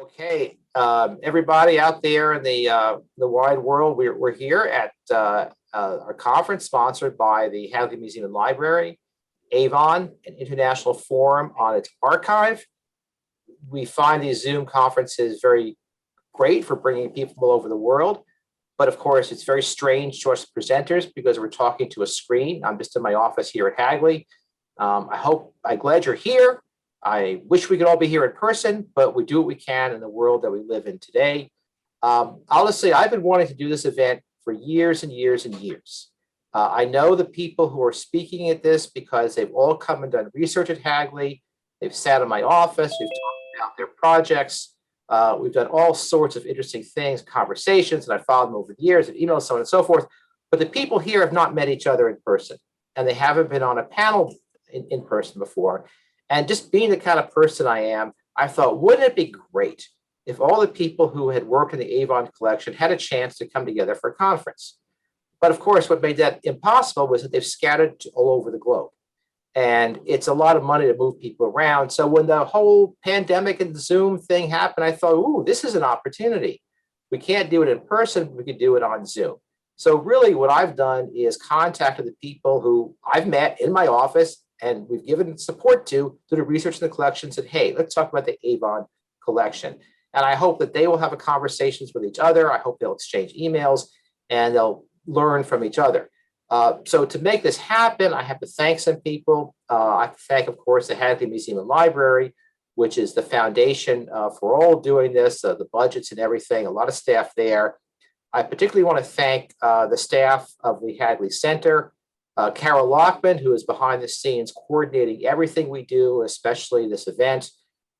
Okay, everybody out there in the wide world, we're here at our conference sponsored by the Hagley Museum and Library, Avon, an international forum on its archive. We find these Zoom conferences very great for bringing people from all over the world, but of course, it's very strange to us presenters because we're talking to a screen. I'm just in my office here at Hagley. I'm glad you're here. I wish we could all be here in person, but we do what we can in the world that we live in today. Honestly, I've been wanting to do this event for years and years and years. I know the people who are speaking at this because they've all come and done research at Hagley. They've sat in my office. We've talked about their projects. We've done all sorts of interesting things, conversations, and I followed them over the years, and emails, so on and so forth. But the people here have not met each other in person, and they haven't been on a panel in person before. And just being the kind of person I am, I thought, wouldn't it be great if all the people who had worked in the Avon collection had a chance to come together for a conference? But of course, what made that impossible was that they've scattered all over the globe. And it's a lot of money to move people around. So when the whole pandemic and Zoom thing happened, I thought, ooh, this is an opportunity. We can't do it in person, but we could do it on Zoom. So really what I've done is contacted the people who I've met in my office and we've given support to the research in the collection, said, hey, let's talk about the Avon collection. And I hope that they will have conversations with each other. I hope they'll exchange emails and they'll learn from each other. So to make this happen, I have to thank some people. I have to thank, of course, the Hagley Museum and Library, which is the foundation for all doing this, the budgets and everything, a lot of staff there. I particularly want to thank the staff of the Hagley Center, Carol Lockman, who is behind the scenes coordinating everything we do, especially this event.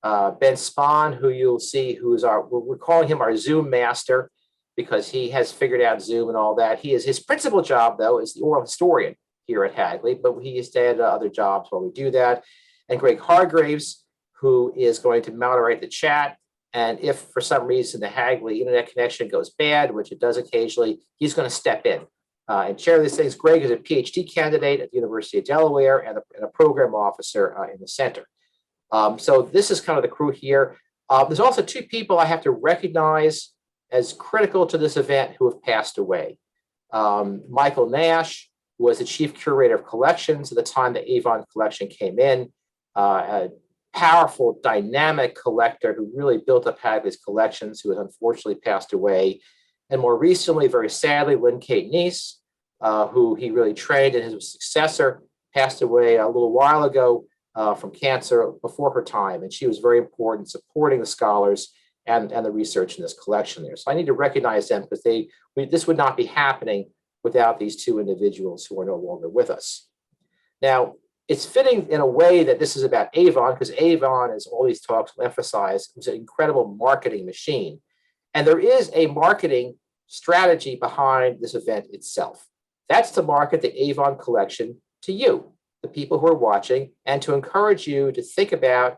Ben Spahn, who you'll see, we're calling him our Zoom master because he has figured out Zoom and all that. His principal job, though, is the oral historian here at Hagley, but he has had other jobs while we do that. And Greg Hargraves, who is going to moderate the chat. And if for some reason the Hagley internet connection goes bad, which it does occasionally, he's going to step in and share these things. Greg is a PhD candidate at the University of Delaware and a program officer in the center. So this is kind of the crew here. There's also two people I have to recognize as critical to this event who have passed away. Michael Nash was the chief curator of collections at the time the Avon collection came in, a powerful, dynamic collector who really built up Hagley's collections, who has unfortunately passed away. And more recently, very sadly, Lynn Kate Neese, who he really trained, and his successor passed away a little while ago from cancer before her time. And she was very important in supporting the scholars and the research in this collection there. So I need to recognize them because this would not be happening without these two individuals who are no longer with us. Now, it's fitting in a way that this is about Avon, because Avon, as all these talks will emphasize, was an incredible marketing machine. And there is a marketing strategy behind this event itself. That's to market the Avon collection to you, the people who are watching, and to encourage you to think about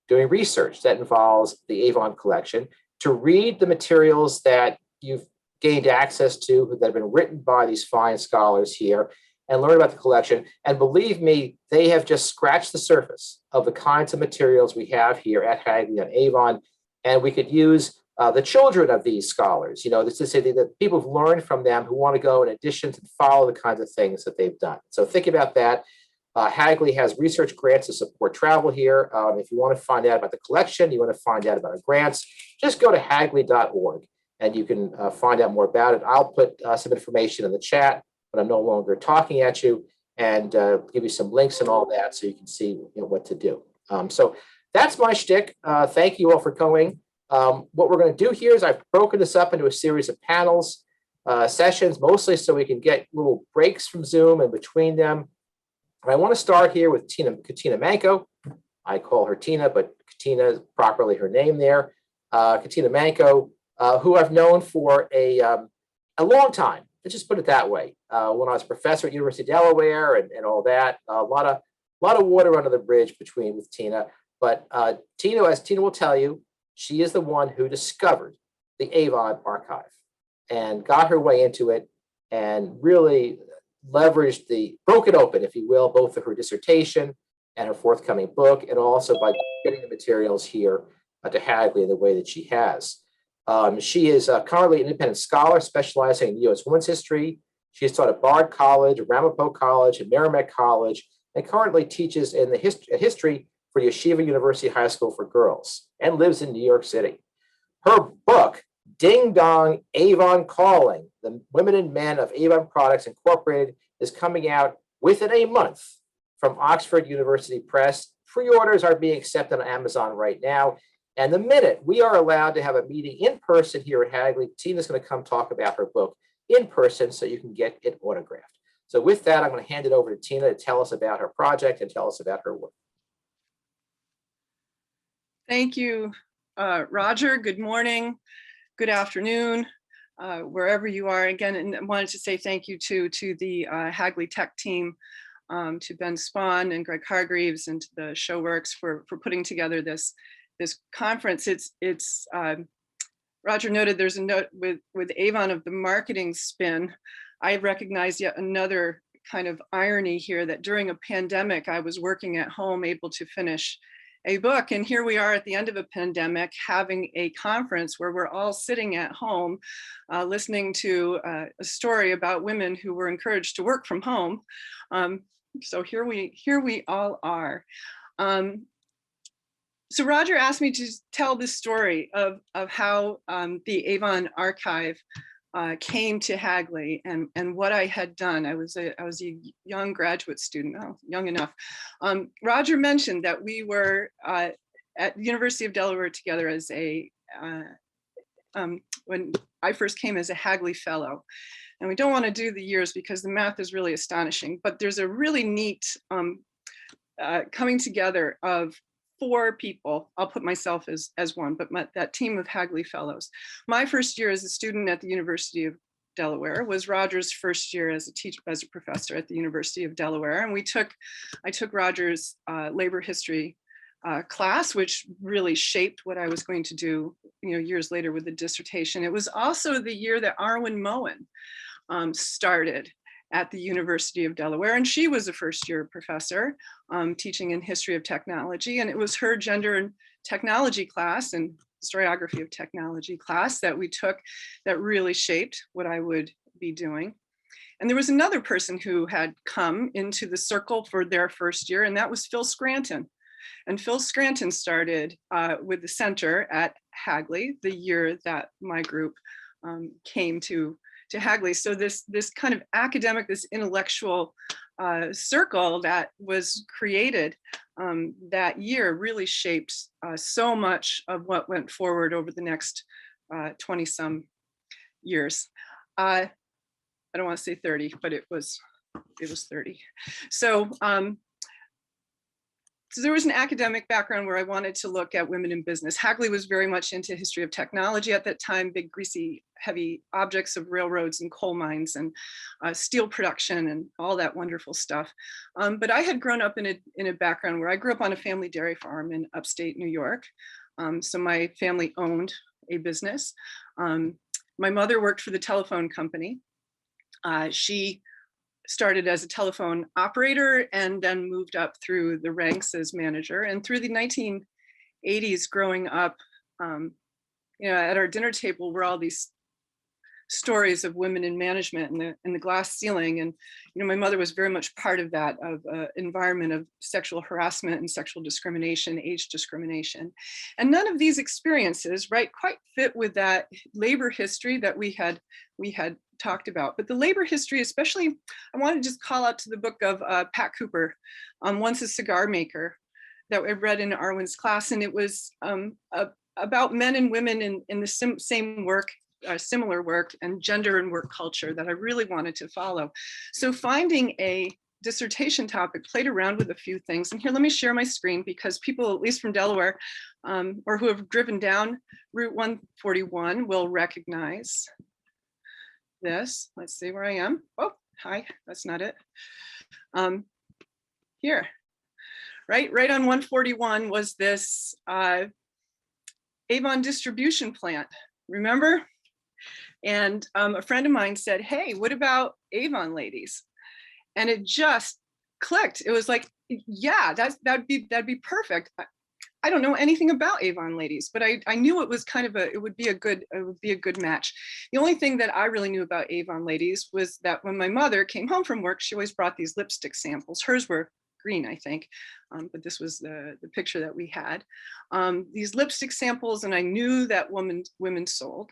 doing research that involves the Avon collection, to read the materials that you've gained access to that have been written by these fine scholars here, and learn about the collection. And believe me, they have just scratched the surface of the kinds of materials we have here at Hagley on Avon, and we could use the children of these scholars, this is to say that people have learned from them who want to go in addition to follow the kinds of things that they've done. So think about that. Hagley has research grants to support travel here. If you want to find out about the collection, you want to find out about our grants, just go to hagley.org and you can find out more about it. I'll put some information in the chat when I'm no longer talking at you and give you some links and all that so you can see what to do. So that's my shtick. Thank you all for coming. What we're going to do here is I've broken this up into a series of panels, sessions, mostly so we can get little breaks from Zoom in between them. And I want to start here with Katina Manko. I call her Tina, but Katina is properly her name there. Katina Manko, who I've known for a long time. Let's just put it that way. When I was a professor at University of Delaware and all that, a lot of water under the bridge with Tina. But Tina, as Tina will tell you, she is the one who discovered the Avon archive and got her way into it and really broke it open, if you will, both of her dissertation and her forthcoming book, and also by getting the materials here to Hagley in the way that she has. She is currently an independent scholar specializing in U.S. women's history. She has taught at Bard College, Ramapo College, and Merrimack College, and currently teaches in the history for Yeshiva University High School for Girls, and lives in New York City. Her book, Ding Dong, Avon Calling, The Women and Men of Avon Products Incorporated, is coming out within a month from Oxford University Press. Pre-orders are being accepted on Amazon right now. And the minute we are allowed to have a meeting in person here at Hagley, Tina's going to come talk about her book in person so you can get it autographed. So with that, I'm going to hand it over to Tina to tell us about her project and tell us about her work. Thank you, Roger. Good morning, good afternoon, wherever you are. Again, and I wanted to say thank you to the Hagley Tech team, to Ben Spahn and Greg Hargreaves, and to the Showworks for putting together this conference. It's Roger noted there's a note with Avon of the marketing spin. I recognize yet another kind of irony here, that during a pandemic, I was working at home, able to finish a book. And here we are at the end of a pandemic, having a conference where we're all sitting at home, listening to a story about women who were encouraged to work from home. So here we all are. So Roger asked me to tell this story of how the Avon archive came to Hagley and what I had done. I was a young graduate student, young enough. Roger mentioned that we were at the University of Delaware together as when I first came as a Hagley Fellow. And we don't want to do the years because the math is really astonishing, but there's a really neat coming together of 4 people. I'll put myself as one, but that team of Hagley Fellows. My first year as a student at the University of Delaware was Roger's first year as a teacher, as a professor at the University of Delaware. And I took Roger's labor history class, which really shaped what I was going to do, years later with the dissertation. It was also the year that Arwen Moen started at the University of Delaware, and she was a first-year professor teaching in history of technology, and it was her gender and technology class and historiography of technology class that we took that really shaped what I would be doing. And there was another person who had come into the circle for their first year, and that was Phil Scranton. And Phil Scranton started with the center at Hagley the year that my group came to Hagley. So this kind of academic, this intellectual circle that was created that year really shaped so much of what went forward over the next 20 some years. I don't want to say 30, but it was 30. So there was an academic background where I wanted to look at women in business. Hagley was very much into history of technology at that time, big, greasy, heavy objects of railroads and coal mines and steel production and all that wonderful stuff. But I had grown up in a background where I grew up on a family dairy farm in upstate New York. So my family owned a business. My mother worked for the telephone company. She started as a telephone operator and then moved up through the ranks as manager. And through the 1980s, growing up, at our dinner table were all these stories of women in management and the glass ceiling. And, my mother was very much part of that, of environment of sexual harassment and sexual discrimination, age discrimination. And none of these experiences, quite fit with that labor history that we had talked about. But the labor history, especially, I want to just call out to the book of Pat Cooper, Once a Cigar Maker, that I read in Arwen's class. And it was about men and women in the same work, similar work, and gender and work culture that I really wanted to follow. So finding a dissertation topic, played around with a few things. And here, let me share my screen because people, at least from Delaware, or who have driven down Route 141 will recognize this. Let's see where I am. Oh, hi, that's not it. Here, right on 141 was this Avon distribution plant, remember? And a friend of mine said, hey, what about Avon ladies? And it just clicked. It was like, yeah, that'd be perfect. I don't know anything about Avon ladies, but I knew it was kind of it would be a good match. The only thing that I really knew about Avon ladies was that when my mother came home from work, she always brought these lipstick samples. Hers were green, I think, but this was the picture that we had. These lipstick samples, and I knew that women sold.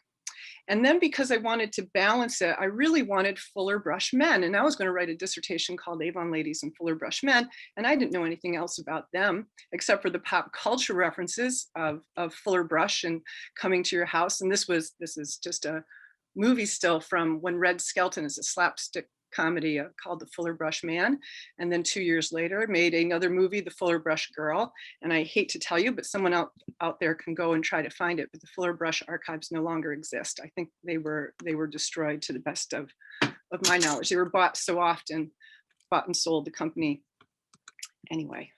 And then because I wanted to balance it, I really wanted fuller brush men. And I was going to write a dissertation called Avon Ladies and Fuller Brush Men. And I didn't know anything else about them except for the pop culture references of fuller brush and coming to your house. And this is just a movie still from when Red Skelton is a slapstick comedy called The Fuller Brush Man. And then 2 years later made another movie, The Fuller Brush Girl. And I hate to tell you, but someone out there can go and try to find it, but the Fuller Brush archives no longer exist. I think they were destroyed to the best of my knowledge. They were bought so often, bought and sold the company. Anyway,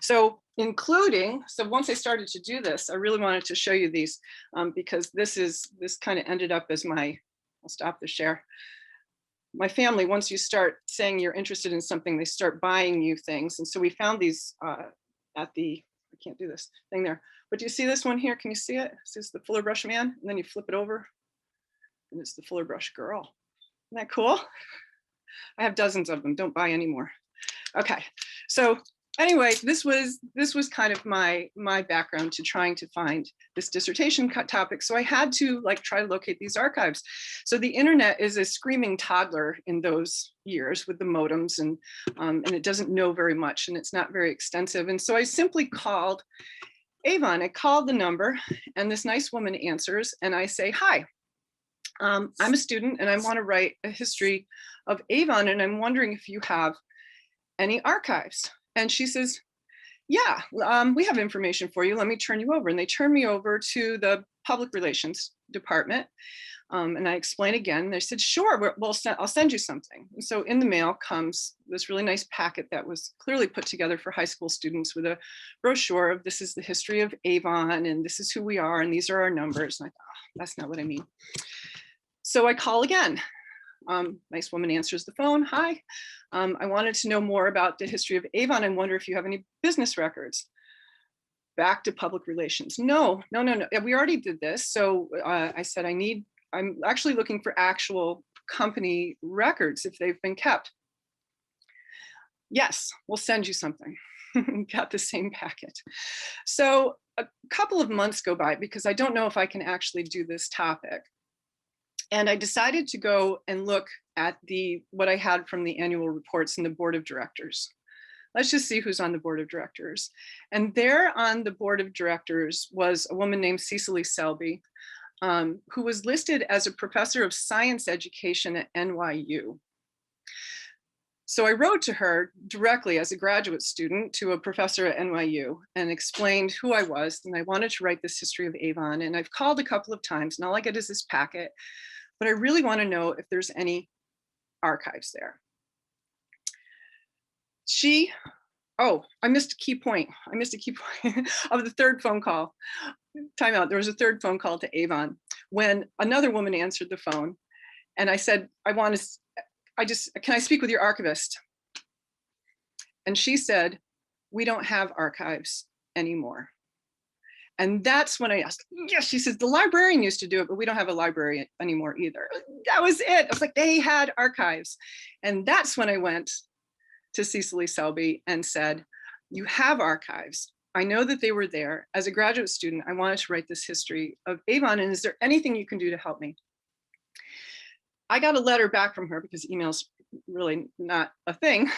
so once I started to do this, I really wanted to show you these because this kind of ended up as I'll stop the share. My family, once you start saying you're interested in something, they start buying you things. And so we found these at the, I can't do this thing there, but do you see this one here? Can you see it? This is the Fuller Brush Man. And then you flip it over and it's the Fuller Brush Girl. Isn't that cool? I have dozens of them. Don't buy any more. Okay. So anyway, this was kind of my background to trying to find this dissertation topic. So I had to try to locate these archives. So the internet is a screaming toddler in those years with the modems, and it doesn't know very much, and it's not very extensive. And so I simply called Avon. I called the number, and this nice woman answers, and I say, "Hi, I'm a student, and I want to write a history of Avon, and I'm wondering if you have any archives." And she says, "Yeah, we have information for you. Let me turn you over." And they turn me over to the public relations department. And I explain again. They said, "Sure, I'll send you something." And so in the mail comes this really nice packet that was clearly put together for high school students with a brochure of this is the history of Avon, and this is who we are, and these are our numbers. And I thought, oh, that's not what I mean. So I call again. Nice woman answers the phone. "Hi, I wanted to know more about the history of Avon and wonder if you have any business records." Back to public relations. No. We already did this. So I said, I'm actually looking for actual company records if they've been kept. "Yes, we'll send you something." Got the same packet. So a couple of months go by because I don't know if I can actually do this topic. And I decided to go and look at what I had from the annual reports in the board of directors. Let's just see who's on the board of directors. And there on the board of directors was a woman named Cecily Selby, who was listed as a professor of science education at NYU. So I wrote to her directly as a graduate student to a professor at NYU and explained who I was, and I wanted to write this history of Avon. And I've called a couple of times, and all I get is this packet, but I really want to know if there's any archives there. I missed a key point. Of the third phone call. Time out. There was a third phone call to Avon when another woman answered the phone, and I said, "Can I speak with your archivist?" And she said, "We don't have archives anymore." And that's when I asked, "Yes," she says, "the librarian used to do it, but we don't have a library anymore either." That was it. I was like, they had archives. And that's when I went to Cecily Selby and said, "You have archives. I know that they were there. As a graduate student, I wanted to write this history of Avon, and is there anything you can do to help me?" I got a letter back from her because email's really not a thing.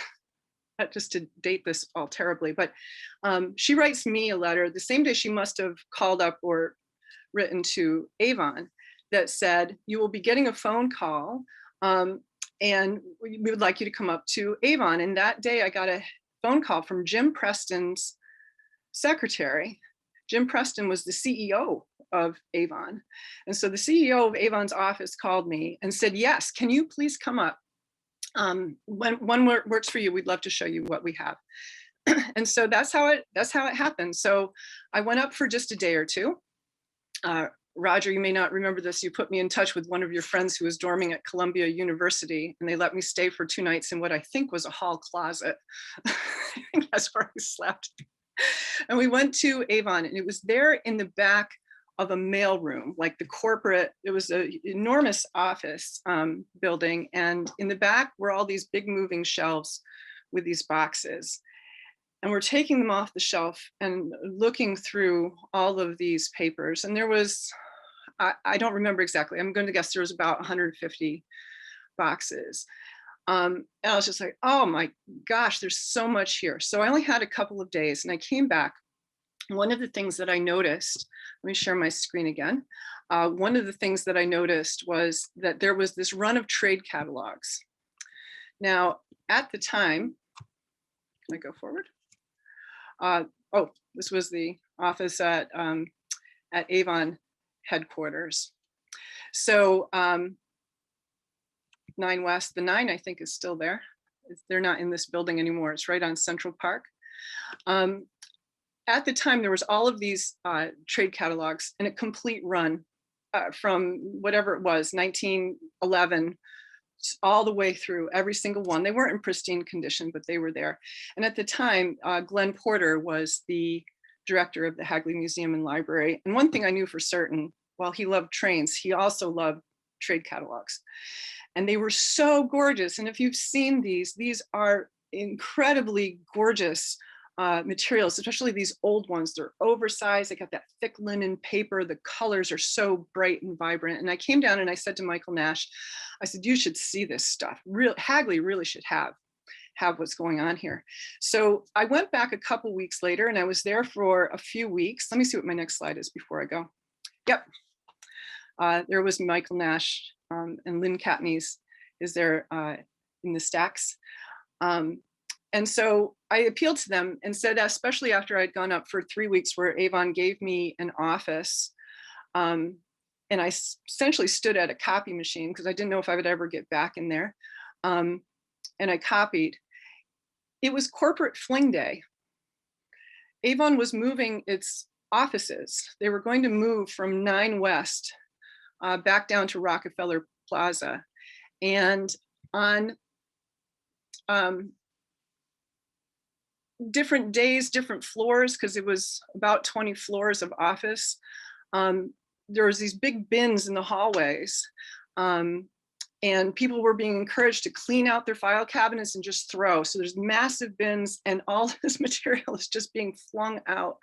Just to date this all terribly, but she writes me a letter the same day she must have called up or written to Avon that said, "You will be getting a phone call and we would like you to come up to Avon." And that day I got a phone call from Jim Preston's secretary. Jim Preston was the CEO of Avon. And so the CEO of Avon's office called me and said, "Yes, can you please come up? When works for you, we'd love to show you what we have." And so that's how it happened. So I went up for just a day or two. Roger, you may not remember this. You put me in touch with one of your friends who was dorming at Columbia University, and they let me stay for 2 nights in what I think was a hall closet. I think that's where I slept. And we went to Avon, and it was there in the back of a mailroom, like the corporate, it was an enormous office building. And in the back were all these big moving shelves with these boxes. And we're taking them off the shelf and looking through all of these papers. And there was, I don't remember exactly, I'm going to guess there was about 150 boxes. And I was just like, oh my gosh, there's so much here. So I only had a couple of days, and I came back. One of the things that I noticed, let me share my screen again. One of the things that I noticed was that there was this run of trade catalogs. Now, at the time, can I go forward? Oh, this was the office at Avon headquarters. So 9 West, the 9 I think is still there. They're not in this building anymore. It's right on Central Park. At the time, there was all of these trade catalogs and a complete run from whatever it was, 1911, all the way through every single one. They weren't in pristine condition, but they were there. And at the time, Glenn Porter was the director of the Hagley Museum and Library. And one thing I knew for certain, while he loved trains, he also loved trade catalogs. And they were so gorgeous. And if you've seen these are incredibly gorgeous materials, especially these old ones. They're oversized. They got that thick linen paper. The colors are so bright and vibrant. And I came down and I said to Michael Nash, I said, you should see this stuff. Hagley really should have what's going on here. So I went back a couple weeks later, and I was there for a few weeks. Let me see what my next slide is before I go. Yep. There was Michael Nash and Lynn Katniss is there in the stacks. And so I appealed to them and said, especially after I'd gone up for 3 weeks where Avon gave me an office, and I essentially stood at a copy machine because I didn't know if I would ever get back in there. And I copied. It was corporate fling day. Avon was moving its offices. They were going to move from 9 West back down to Rockefeller Plaza. And on different days, different floors, because it was about 20 floors of office. There was these big bins in the hallways, and people were being encouraged to clean out their file cabinets and just throw. So there's massive bins, and all this material is just being flung out.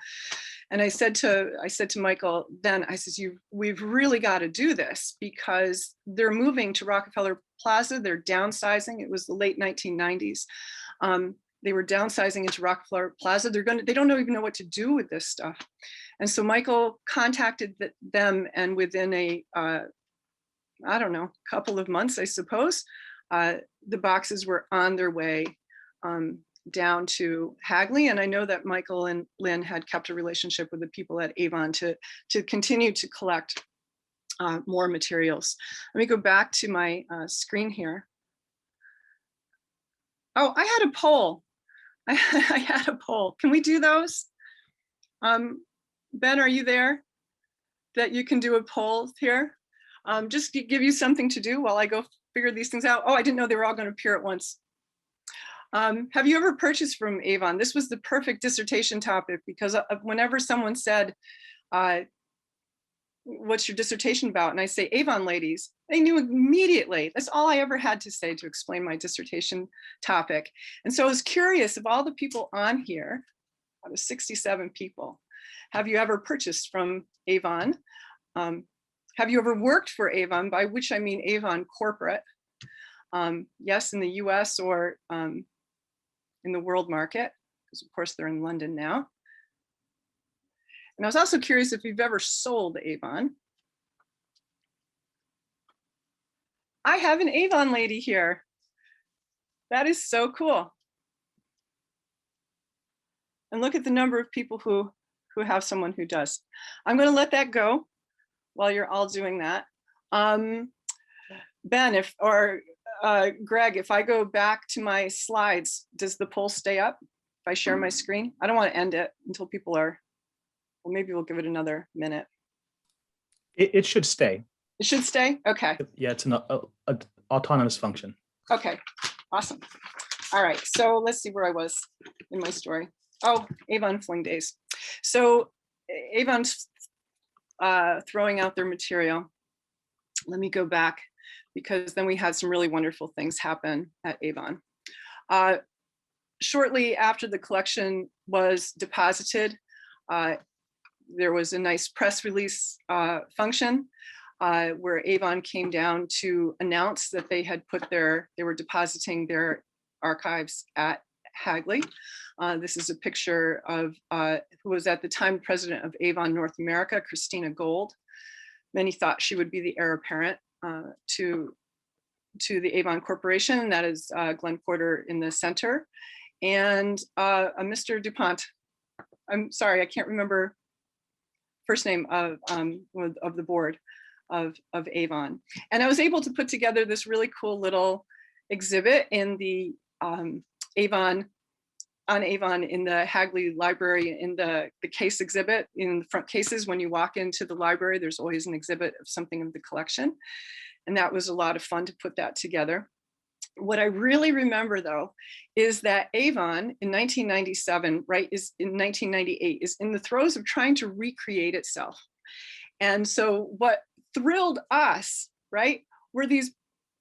And I said to Michael then, I says, we've really got to do this because they're moving to Rockefeller Plaza. They're downsizing. It was the late 1990s. They were downsizing into Rockefeller Plaza. They don't even know what to do with this stuff. And so Michael contacted them, and within a, I don't know, couple of months, I suppose, the boxes were on their way down to Hagley. And I know that Michael and Lynn had kept a relationship with the people at Avon to continue to collect more materials. Let me go back to my screen here. Oh, I had a poll. I had a poll. Can we do those? Ben, are you there? That you can do a poll here? Just to give you something to do while I go figure these things out. Oh, I didn't know they were all going to appear at once. Have you ever purchased from Avon? This was the perfect dissertation topic because whenever someone said, what's your dissertation about? And I say, Avon ladies, they knew immediately. That's all I ever had to say to explain my dissertation topic. And so I was curious, of all the people on here, out of 67 people, have you ever purchased from Avon? Have you ever worked for Avon, by which I mean Avon corporate? Yes, in the US or in the world market, because of course they're in London now. And I was also curious if you've ever sold Avon. I have an Avon lady here. That is so cool. And look at the number of people who have someone who does. I'm going to let that go while you're all doing that. Ben, Greg, if I go back to my slides, does the poll stay up if I share my screen? I don't want to end it until people are, well, maybe we'll give it another minute. It should stay. It should stay? Okay. Yeah, it's an autonomous function. Okay, awesome. All right, so let's see where I was in my story. Oh, Avon Fling Days. So Avon's throwing out their material. Let me go back, because then we had some really wonderful things happen at Avon. Shortly after the collection was deposited, there was a nice press release function where Avon came down to announce that they were depositing their archives at Hagley. This is a picture of who was at the time president of Avon North America, Katina Gold. Many thought she would be the heir apparent to the Avon Corporation, and that is Glenn Porter in the center, and a Mr. DuPont. I'm sorry, I can't remember first name of the board of Avon. And I was able to put together this really cool little exhibit in the Avon in the Hagley Library, in the case exhibit in the front cases. When you walk into the library, there's always an exhibit of something of the collection. And that was a lot of fun to put that together. What I really remember, though, is that Avon in 1997, right, is in 1998, is in the throes of trying to recreate itself. And so what thrilled us, right, were these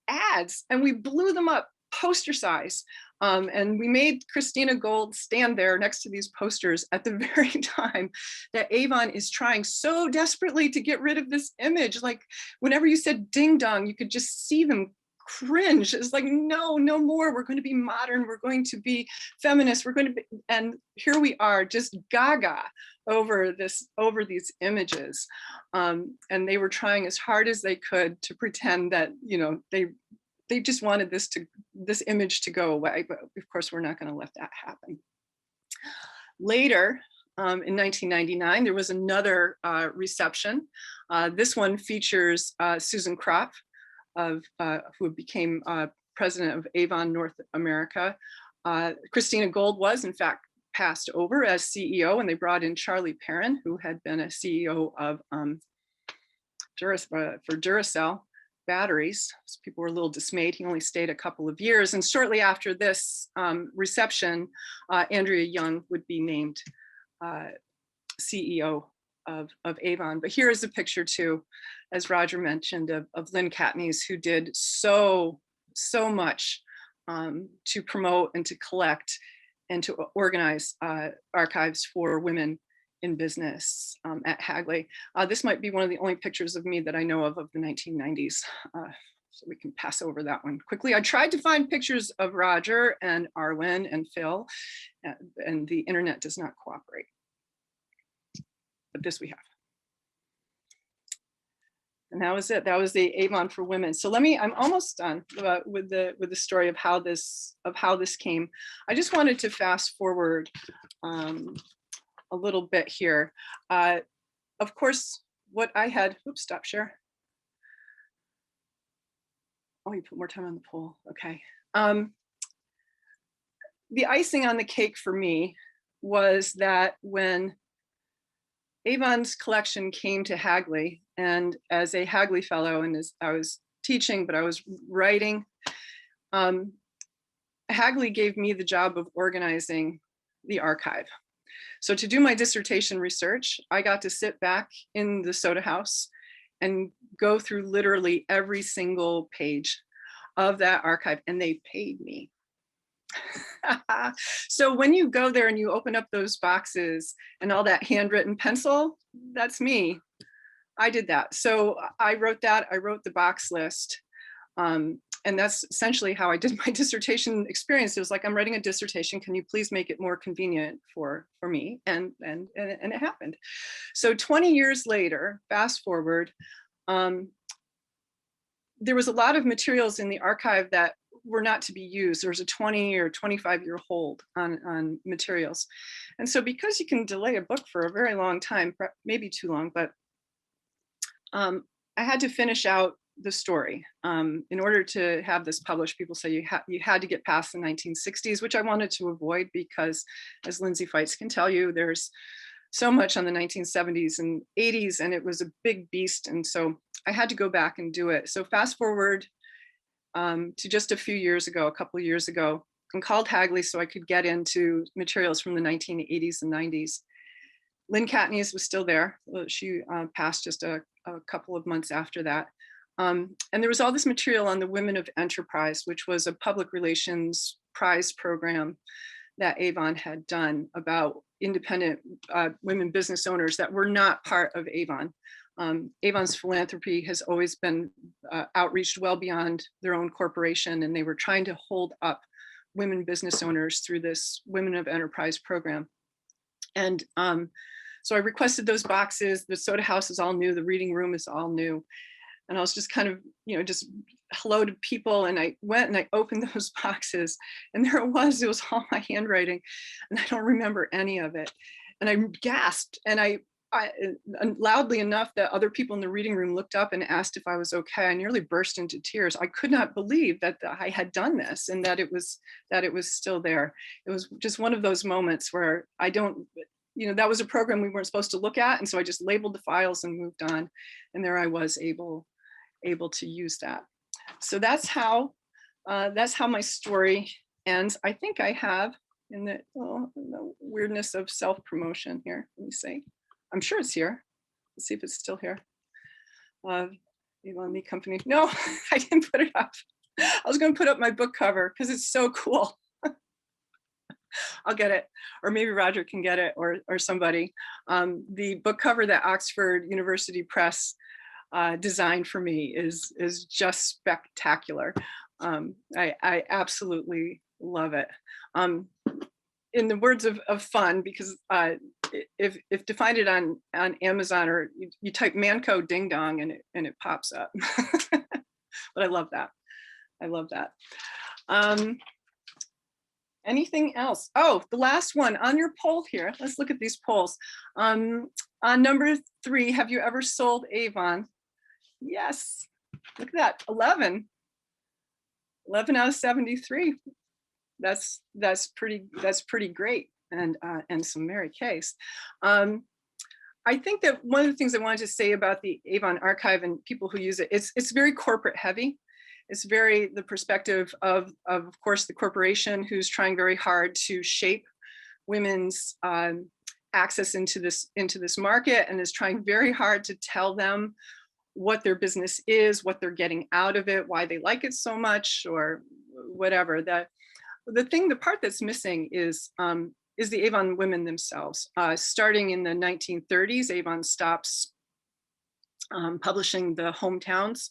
ads, and we blew them up poster size. And we made Katina Gold stand there next to these posters at the very time that Avon is trying so desperately to get rid of this image. Like whenever you said ding dong, you could just see them cringe. It's like, no more. We're going to be modern. We're going to be feminist. We're going to be, and here we are, just gaga over these images. And they were trying as hard as they could to pretend that, you know, they just wanted this image to go away, but of course we're not going to let that happen. Later, in 1999, there was another reception. This one features Susan Kropp, who became president of Avon North America. Katina Gold was, in fact, passed over as CEO, and they brought in Charlie Perrin, who had been a CEO of for Duracell batteries. So people were a little dismayed. He only stayed a couple of years. And shortly after this reception, Andrea Young would be named CEO of Avon. But here is a picture too, as Roger mentioned, of Lynn Katniss, who did so much to promote and to collect and to organize archives for women in business at Hagley. This might be one of the only pictures of me that I know of the 1990s. So we can pass over that one quickly. I tried to find pictures of Roger and Arwen and Phil, and the internet does not cooperate. But this we have. And that was it. That was the Avon for Women. So I'm almost done with the story of how this came. I just wanted to fast forward a little bit here. Of course, what I had, oops, stop share. Oh, you put more time on the poll, okay. The icing on the cake for me was that when Avon's collection came to Hagley, and as a Hagley fellow, and as I was teaching, but I was writing, Hagley gave me the job of organizing the archive. So to do my dissertation research, I got to sit back in the soda house and go through literally every single page of that archive, and they paid me. So when you go there and you open up those boxes and all that handwritten pencil, that's me. I did that. So I wrote that, I wrote the box list. And that's essentially how I did my dissertation experience. It was like, I'm writing a dissertation. Can you please make it more convenient for me? And it happened. So 20 years later, fast forward, there was a lot of materials in the archive that were not to be used. There was a 20 or 25-year hold on materials. And so because you can delay a book for a very long time, maybe too long, but I had to finish out the story. In order to have this published, people say you had to get past the 1960s, which I wanted to avoid because, as Lindsay Feitz can tell you, there's so much on the 1970s and 80s, and it was a big beast. And so I had to go back and do it. So fast forward to just a few years ago, a couple of years ago, and called Hagley so I could get into materials from the 1980s and 90s. Lynn Katniss was still there. She passed just a couple of months after that. And there was all this material on the Women of Enterprise, which was a public relations prize program that Avon had done about independent women business owners that were not part of Avon. Avon's philanthropy has always been outreached well beyond their own corporation, and they were trying to hold up women business owners through this Women of Enterprise program. And so I requested those boxes. The soda house is all new. The reading room is all new. And I was just kind of, just hello to people. And I went and I opened those boxes, and there it was all my handwriting, and I don't remember any of it. And I gasped, and I loudly enough that other people in the reading room looked up and asked if I was okay. I nearly burst into tears. I could not believe that I had done this and that it was still there. It was just one of those moments where I don't, that was a program we weren't supposed to look at. And so I just labeled the files and moved on. And there I was able to use that. So that's how my story ends. I think I have in the weirdness of self-promotion here. Let me see. I'm sure it's here. Let's see if it's still here. Avon Me Company. No, I didn't put it up. I was going to put up my book cover because it's so cool. I'll get it, or maybe Roger can get it, or somebody. The book cover that Oxford University Press designed for me is just spectacular. I absolutely love it. In the words of fun, because if to find it on Amazon, or you type Manko ding dong and it pops up. But I love that. I love that. Anything else? Oh, the last one on your poll here. Let's look at these polls. On number 3, have you ever sold Avon? Yes. Look at that. 11 out of 73. That's pretty great, and some Mary Case. I think that one of the things I wanted to say about the Avon archive and people who use it, it's very corporate heavy. It's very the perspective of course, the corporation who's trying very hard to shape women's access into this market, and is trying very hard to tell them what their business is, what they're getting out of it, why they like it so much, or whatever. The part that's missing is the Avon women themselves. Starting in the 1930s, Avon stops publishing the hometowns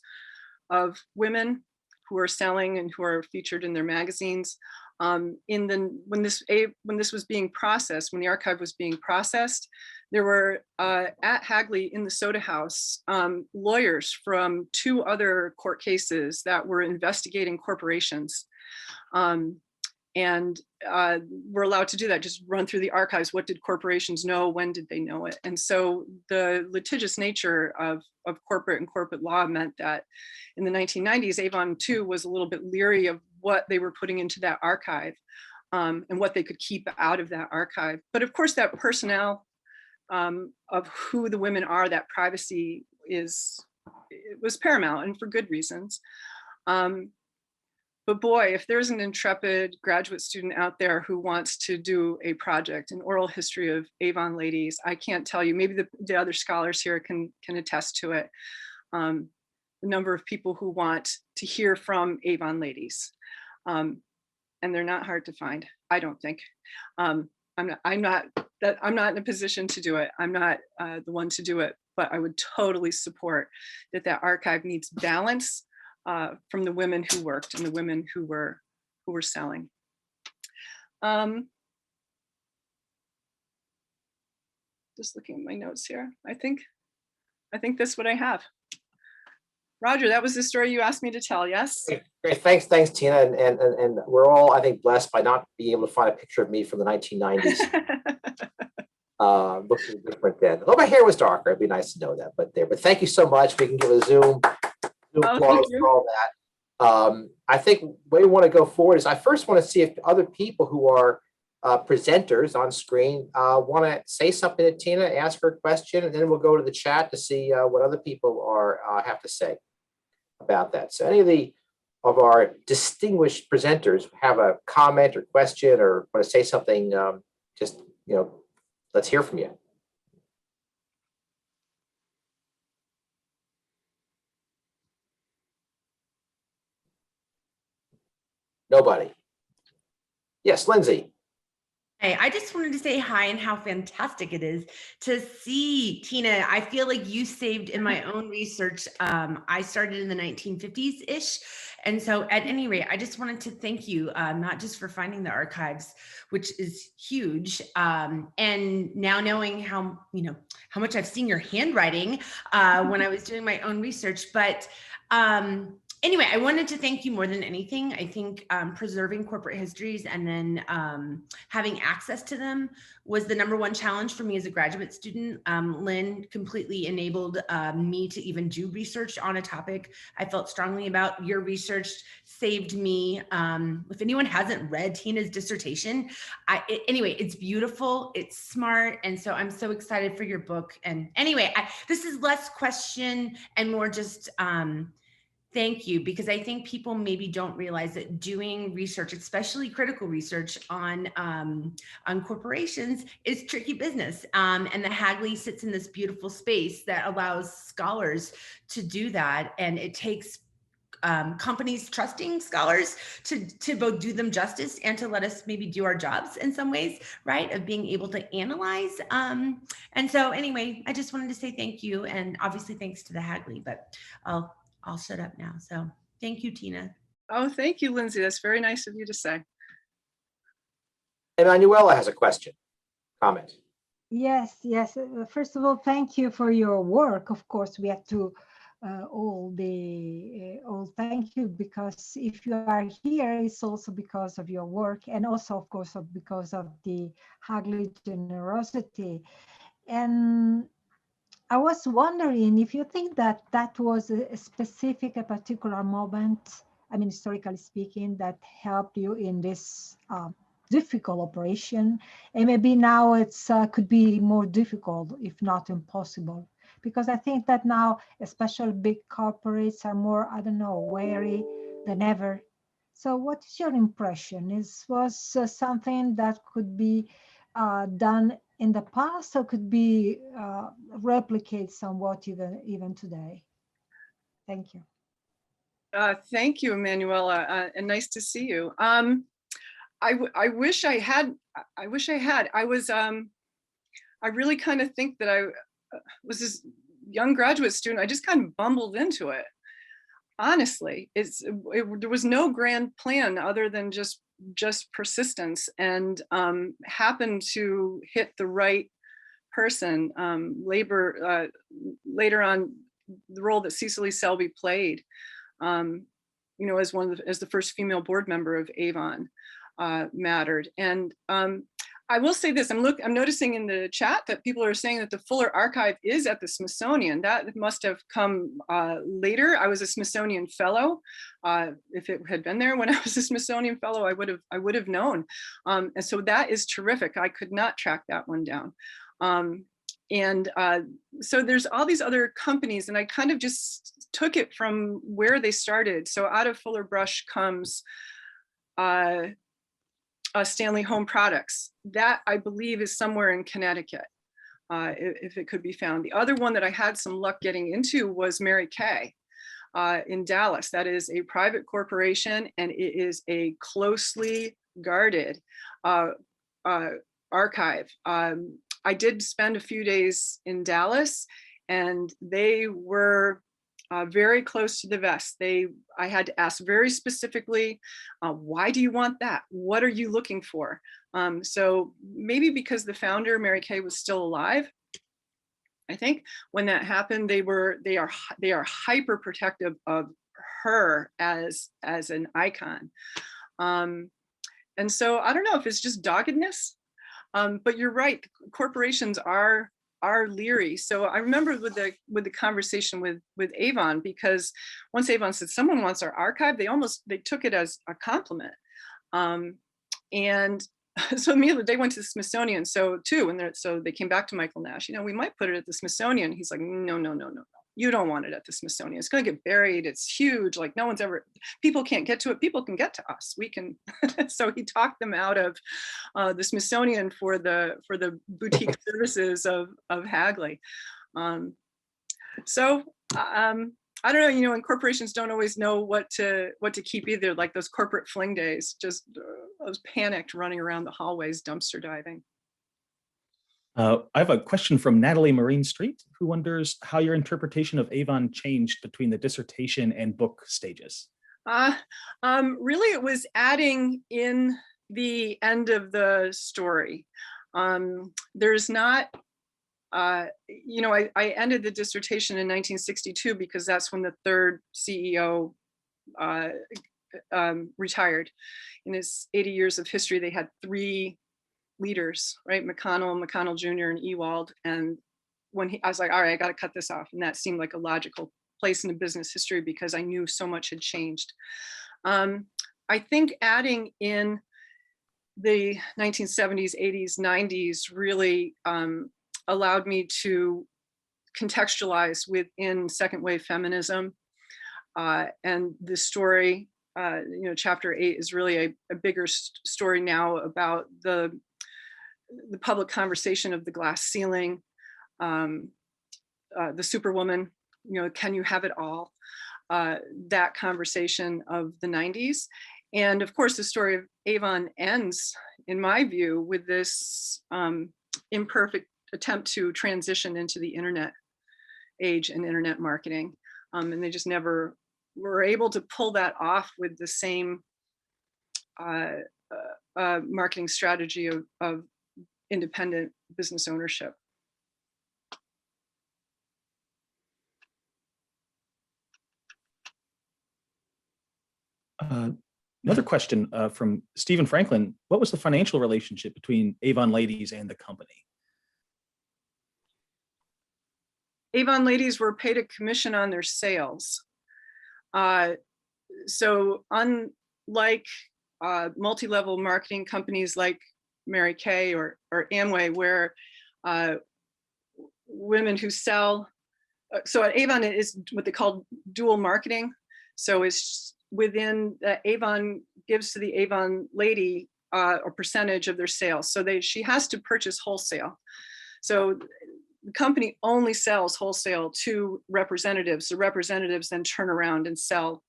of women who are selling and who are featured in their magazines. When this was being processed, when the archive was being processed, there were at Hagley in the soda house lawyers from 2 other court cases that were investigating corporations. And we're allowed to do that, just run through the archives. What did corporations know? When did they know it? And so the litigious nature of corporate and corporate law meant that in the 1990s, Avon too was a little bit leery of what they were putting into that archive, and what they could keep out of that archive. But of course, that personnel of who the women are, that privacy was paramount, and for good reasons. But boy, if there's an intrepid graduate student out there who wants to do a project, an oral history of Avon ladies, I can't tell you, maybe the other scholars here can attest to it, the number of people who want to hear from Avon ladies. And they're not hard to find, I don't think. I'm not in a position to do it. I'm not the one to do it, but I would totally support that archive needs balance from the women who worked and the women who were selling. Just looking at my notes here. I think that's what I have. Roger, that was the story you asked me to tell, yes? Great. Thanks, Tina. And we're all, I think, blessed by not being able to find a picture of me from the 1990s. Looking different then. Although my hair was darker, it'd be nice to know that. But thank you so much. We can give a Zoom applause for all that. I think the way we want to go forward is I first want to see if other people who are presenters on screen want to say something to Tina, ask her a question, and then we'll go to the chat to see what other people have to say about that. So any of the of our distinguished presenters have a comment or question or want to say something, just, let's hear from you. Nobody. Yes, Lindsay. Hey, I just wanted to say hi and how fantastic it is to see Tina. I feel like you saved in my own research. I started in the 1950s-ish. And so at any rate, I just wanted to thank you, not just for finding the archives, which is huge. And now knowing how much I've seen your handwriting when I was doing my own research, but anyway, I wanted to thank you more than anything. I think preserving corporate histories and then having access to them was the #1 challenge for me as a graduate student. Lynn completely enabled me to even do research on a topic I felt strongly about. Your research saved me. If anyone hasn't read Tina's dissertation, anyway, it's beautiful, it's smart, and so I'm so excited for your book. And anyway, this is less question and more just thank you, because I think people maybe don't realize that doing research, especially critical research on corporations, is tricky business. And the Hagley sits in this beautiful space that allows scholars to do that. And it takes companies trusting scholars to both do them justice and to let us maybe do our jobs in some ways, right? Of being able to analyze. And so anyway, I just wanted to say thank you. And obviously thanks to the Hagley, but I'll shut up now. So thank you, Tina. Oh, thank you, Lindsay. That's very nice of you to say. Emanuela has a question, comment. Yes. First of all, thank you for your work. Of course, we have to all thank you, because if you are here, it's also because of your work, and also, of course, because of the Hagley generosity. And I was wondering if you think that was a particular moment, I mean, historically speaking, that helped you in this difficult operation, and maybe now it's could be more difficult, if not impossible, because I think that now, especially big corporates are more, I don't know, wary than ever. So what is your impression? Was something that could be done in the past, or could be replicate somewhat even today? Thank you. Thank you, Emanuela, and nice to see you. I wish I had. I really kind of think that I was this young graduate student. I just kind of bumbled into it. Honestly, there was no grand plan other than just persistence, and happened to hit the right person. Later on, the role that Cecily Selby played, as the first female board member of Avon, mattered. And I will say this: I'm noticing in the chat that people are saying that the Fuller Archive is at the Smithsonian. That must have come later. I was a Smithsonian fellow. If it had been there when I was a Smithsonian fellow, I would have known. And so that is terrific. I could not track that one down. So there's all these other companies, and I kind of just took it from where they started. So out of Fuller Brush comes Stanley Home Products. That, I believe, is somewhere in Connecticut, if it could be found. The other one that I had some luck getting into was Mary Kay in Dallas. That is a private corporation, and it is a closely guarded archive. I did spend a few days in Dallas, and they were very close to the vest. I had to ask very specifically, why do you want that? What are you looking for? So maybe because the founder, Mary Kay, was still alive, I think when that happened, they are hyper protective of her as an icon. And so I don't know if it's just doggedness, but you're right. Corporations are leery. So I remember with the conversation with Avon, because once Avon said someone wants our archive, they took it as a compliment. And so immediately they went to the Smithsonian. So they came back to Michael Nash. We might put it at the Smithsonian. He's like, no. you don't want it at the Smithsonian. It's going to get buried. It's huge. Like no one's ever, people can't get to it. People can get to us. We can. So he talked them out of the Smithsonian for the boutique services of Hagley. I don't know, you know, and corporations don't always know what to keep either, like those corporate fling days, just I was panicked running around the hallways, dumpster diving. I have a question from Natalie Marine Street, who wonders how your interpretation of Avon changed between the dissertation and book stages. Really, it was adding in the end of the story. There's not, you know, I ended the dissertation in 1962 because that's when the third CEO retired. In his 80 years of history, they had 3 leaders, right? McConnell Jr. and Ewald. And when I was like, all right, I got to cut this off. And that seemed like a logical place in the business history because I knew so much had changed. I think adding in the 1970s, 80s, 90s really allowed me to contextualize within second wave feminism. And the story, you know, chapter 8 is really a bigger story now about the public conversation of the glass ceiling, the superwoman, you know, can you have it all? That conversation of the 90s. And of course, the story of Avon ends, in my view, with this imperfect attempt to transition into the internet age and internet marketing. And they just never were able to pull that off with the same marketing strategy of independent business ownership. Another question from Stephen Franklin. What was the financial relationship between Avon Ladies and the company? Avon Ladies were paid a commission on their sales. So unlike multi-level marketing companies like Mary Kay or Amway, where women who sell, so at Avon it is what they call dual marketing. So it's within Avon gives to the Avon lady a percentage of their sales. So she has to purchase wholesale. So the company only sells wholesale to representatives. The representatives then turn around and sell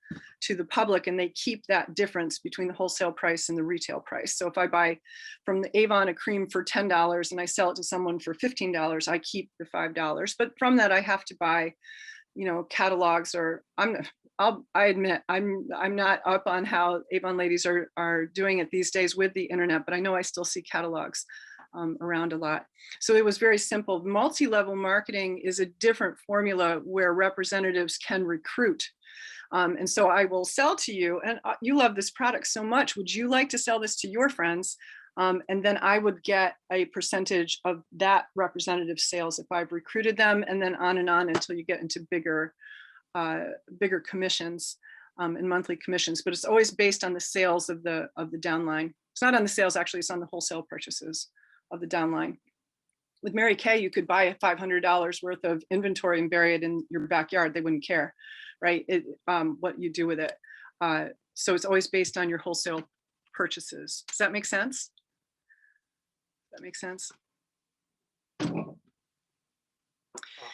to the public, and they keep that difference between the wholesale price and the retail price. So if I buy from the Avon a cream for $10 and I sell it to someone for $15, I keep the $5. But from that, I have to buy, you know, catalogs, or I admit I'm not up on how Avon Ladies are doing it these days with the internet, but I know I still see catalogs around a lot. So it was very simple. Multi-level marketing is a different formula where representatives can recruit. And so I will sell to you, and you love this product so much. Would you like to sell this to your friends? And then I would get a percentage of that representative sales if I've recruited them, and then on until you get into bigger commissions and monthly commissions. But it's always based on the sales of the downline. It's not on the sales, actually, it's on the wholesale purchases of the downline. With Mary Kay, you could buy $500 worth of inventory and bury it in your backyard. They wouldn't care, right? What you do with it. So it's always based on your wholesale purchases. Does that make sense? That makes sense.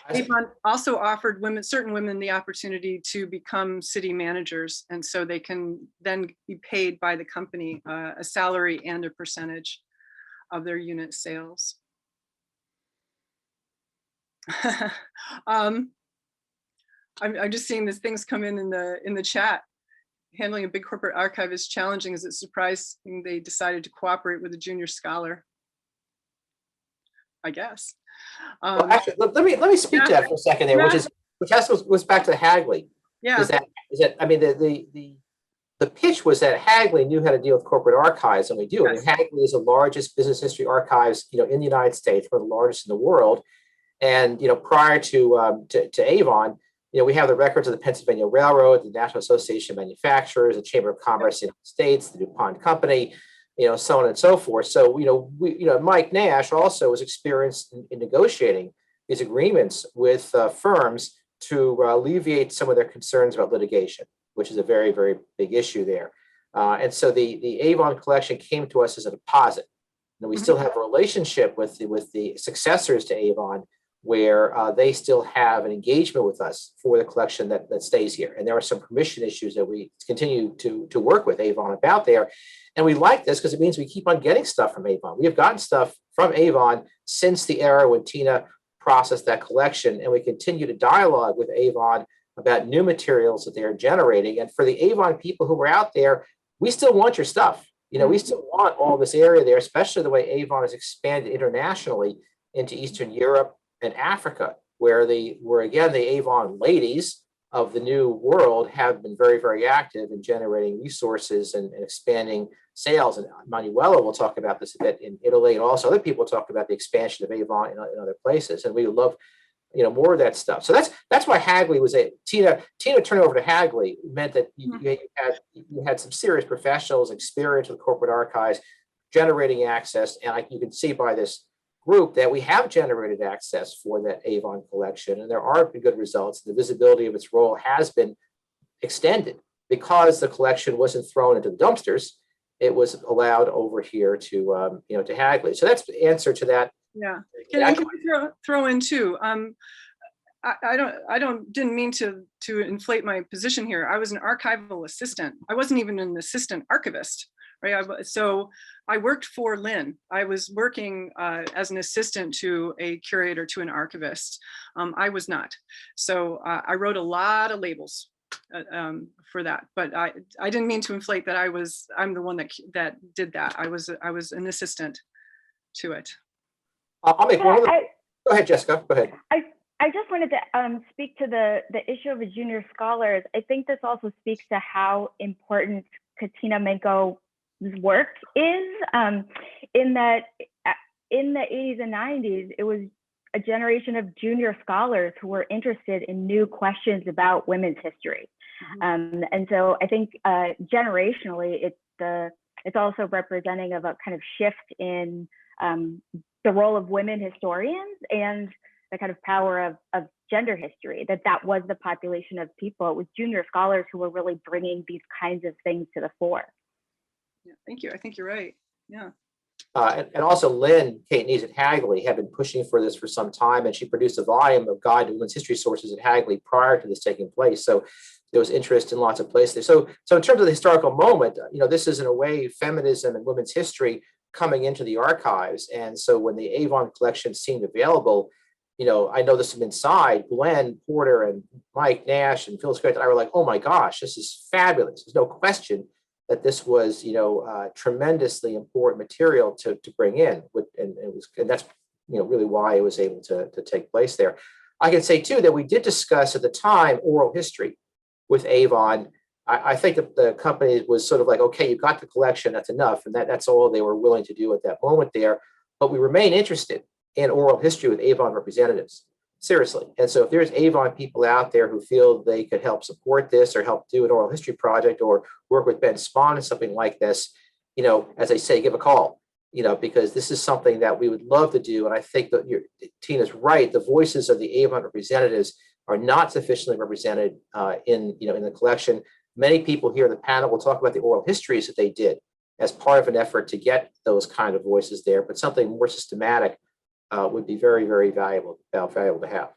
Avon also offered certain women the opportunity to become city managers. And so they can then be paid by the company a salary and a percentage of their unit sales. I'm just seeing these things come in the chat. Handling a big corporate archive is challenging. Is it surprising they decided to cooperate with a junior scholar? I guess. Well, actually, let me speak to that for a second there, which goes back to Hagley. Yeah. Is that I mean the pitch was that Hagley knew how to deal with corporate archives, and we do. Yes. I mean, Hagley is the largest business history archives, you know, in the United States, one of the largest in the world. And you know, prior to Avon, you know, we have the records of the Pennsylvania Railroad, the National Association of Manufacturers, the Chamber of Commerce in the United States, the DuPont Company, you know, so on and so forth. So, you know, Mike Nash also was experienced in negotiating these agreements with firms to alleviate some of their concerns about litigation, which is a very, very big issue there. And so the Avon collection came to us as a deposit. And we still have a relationship with the successors to Avon, where they still have an engagement with us for the collection that stays here. And there are some permission issues that we continue to work with Avon about there. And we like this because it means we keep on getting stuff from Avon. We have gotten stuff from Avon since the era when Tina processed that collection, and we continue to dialogue with Avon about new materials that they are generating. And for the Avon people who are out there, we still want your stuff. You know, we still want all this area there, especially the way Avon has expanded internationally into Eastern Europe and Africa, where again, the Avon ladies of the new world have been very, very active in generating resources and expanding sales. And Manuela will talk about this a bit in Italy, and also other people talk about the expansion of Avon in other places. And we would love, you know, more of that stuff. So that's why Hagley was Tina turned over to Hagley meant that you had some serious professionals, experience with corporate archives, generating access. And you can see by this group that we have generated access for that Avon collection, and there are good results. The visibility of its role has been extended because the collection wasn't thrown into the dumpsters. It was allowed over here to to Hagley. So that's the answer to that. Yeah. Can I throw in too? I didn't mean to inflate my position here. I was an archival assistant. I wasn't even an assistant archivist, right? So I worked for Lynn. I was working as an assistant to a curator, to an archivist. I was not. So I wrote a lot of labels for that, but I didn't mean to inflate that I'm the one that did that. I was an assistant to it. I'll make one of them. Go ahead, Jessica. Go ahead. I just wanted to speak to the issue of a junior scholars. I think this also speaks to how important Katina Manko's work is, in that in the 80s and 90s, it was a generation of junior scholars who were interested in new questions about women's history. And so I think generationally, it's also representing of a kind of shift in the role of women historians and the kind of power of gender history, that was the population of people. It was junior scholars who were really bringing these kinds of things to the fore. Yeah, thank you. I think you're right. Yeah. And also Lynn, Kate Nees at Hagley have been pushing for this for some time, and she produced a volume of Guide to Women's History Sources at Hagley prior to this taking place. So there was interest in lots of places. So in terms of the historical moment, this is in a way feminism and women's history coming into the archives. And so when the Avon collection seemed available, I know this from inside, Glenn Porter and Mike Nash and Phil Scott and I were like, oh my gosh, this is fabulous. There's no question that this was, tremendously important material to bring in. And that's, really why it was able to take place there. I can say too, that we did discuss at the time oral history with Avon. I think that the company was sort of like, okay, you've got the collection, that's enough. And that's all they were willing to do at that moment there. But we remain interested in oral history with Avon representatives, seriously. And so if there's Avon people out there who feel they could help support this or help do an oral history project or work with Ben Spahn and something like this, as I say, give a call, because this is something that we would love to do. And I think that Tina's right. The voices of the Avon representatives are not sufficiently represented in the collection. Many people here in the panel will talk about the oral histories that they did as part of an effort to get those kind of voices there, but something more systematic would be very, very valuable to have.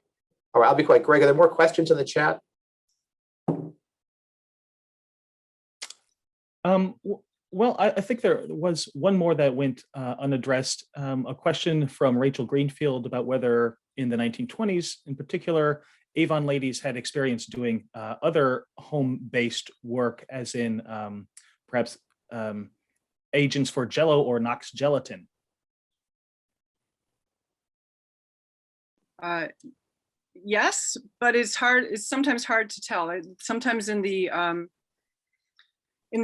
All right, I'll be quiet. Greg, are there more questions in the chat? Well, I think there was one more that went unaddressed. A question from Rachel Greenfield about whether in the 1920s, in particular, Avon ladies had experience doing other home-based work, as in perhaps agents for Jell-O or Knox gelatin. Yes, but it's sometimes hard to tell. Sometimes in the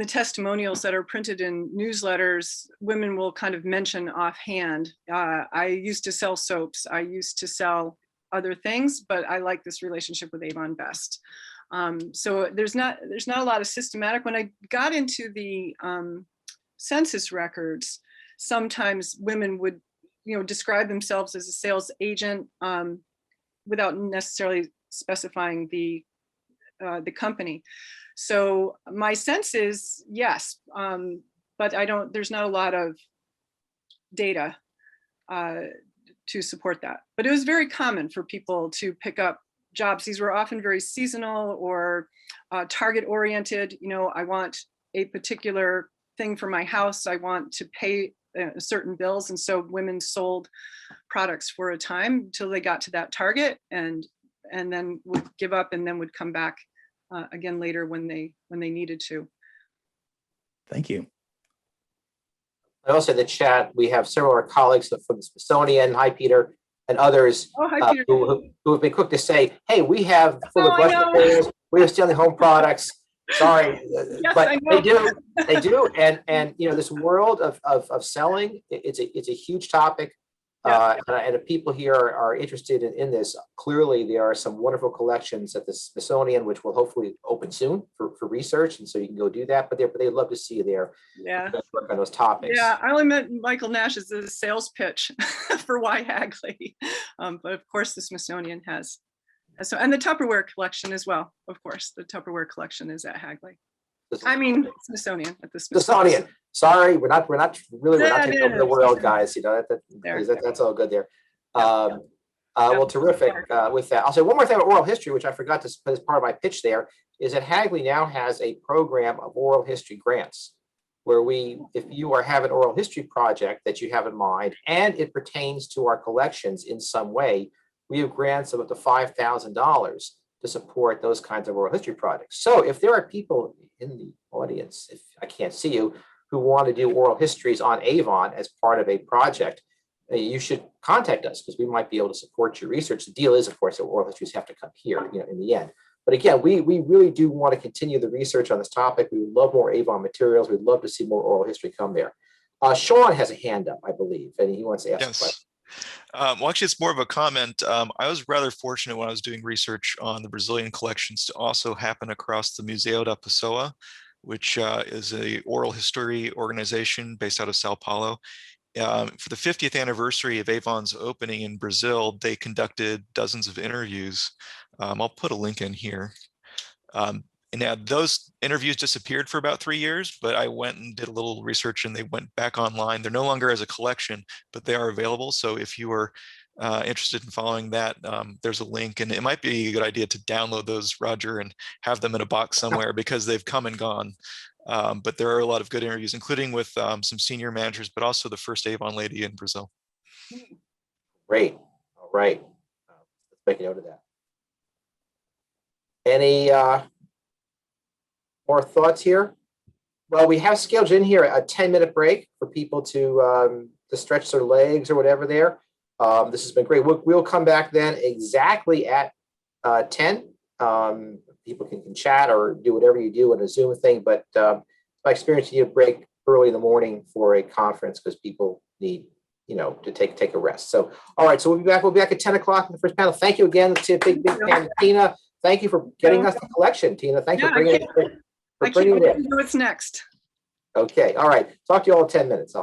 testimonials that are printed in newsletters, women will kind of mention offhand, I used to sell soaps, I used to sell other things, but I like this relationship with Avon best. So there's not a lot of systematic. When I got into the census records, sometimes women would describe themselves as a sales agent without necessarily specifying the company. So my sense is yes, but there's not a lot of data to support that. But it was very common for people to pick up jobs. These were often very seasonal or target oriented. You know, I want a particular thing for my house. I want to pay certain bills. And so women sold products for a time until they got to that target, and then would give up and then would come back again later when they needed to. Thank you. I also in the chat, we have several of our colleagues from the Smithsonian, hi Peter, and others Oh, hi, Peter. who have been quick to say, hey, we have full Oh, of I brush know. materials, we are stealing home products. Sorry, Yes, but I know. they do, and you know, this world of selling, it's a huge topic. Yeah. And if people here are interested in this, clearly there are some wonderful collections at the Smithsonian, which will hopefully open soon for research, and so you can go do that. But they'd love to see you there. Yeah. Work on those topics. Yeah, I only met Michael Nash as a sales pitch for why Hagley. But of course the Smithsonian has. So, and the Tupperware collection as well. Of course, the Tupperware collection is at Hagley. I mean, Smithsonian at the Smithsonian. Sorry, we're not taking over the world, guys. You know, that's all good there. Well, terrific. With that, I'll say one more thing about oral history, which I forgot to put as part of my pitch there, is that Hagley now has a program of oral history grants, where if you have an oral history project that you have in mind, and it pertains to our collections in some way, we have grants of up to $5,000 to support those kinds of oral history projects. So if there are people in the audience, if I can't see you, who want to do oral histories on Avon as part of a project, you should contact us, because we might be able to support your research. The deal is, of course, that oral histories have to come here, you know, in the end. But again, we really do want to continue the research on this topic. We would love more Avon materials. We'd love to see more oral history come there. Sean has a hand up, I believe, and he wants to ask a question. Well, actually, it's more of a comment. I was rather fortunate when I was doing research on the Brazilian collections to also happen across the Museu da Pessoa, which is a oral history organization based out of Sao Paulo. For the 50th anniversary of Avon's opening in Brazil, they conducted dozens of interviews. I'll put a link in here. And now those interviews disappeared for about 3 years, but I went and did a little research and they went back online. They're no longer as a collection, but they are available. So if you are interested in following that, there's a link, and it might be a good idea to download those, Roger, and have them in a box somewhere, because they've come and gone. But there are a lot of good interviews, including with some senior managers, but also the first Avon lady in Brazil. Great. All right. Let's make a note of that. Any more thoughts here? Well, we have scheduled in here a 10-minute break for people to stretch their legs or whatever there. This has been great. We'll come back then exactly at 10. People can chat or do whatever you do in a Zoom thing, but my experience, you need a break early in the morning for a conference because people need, you know, to take a rest. So, all right, so we'll be back at 10 o'clock in the first panel. Thank you again to big fan Tina. Thank you for getting us the collection, Tina. Thanks for bringing it in. What's next? Okay, all right. Talk to you all in 10 minutes.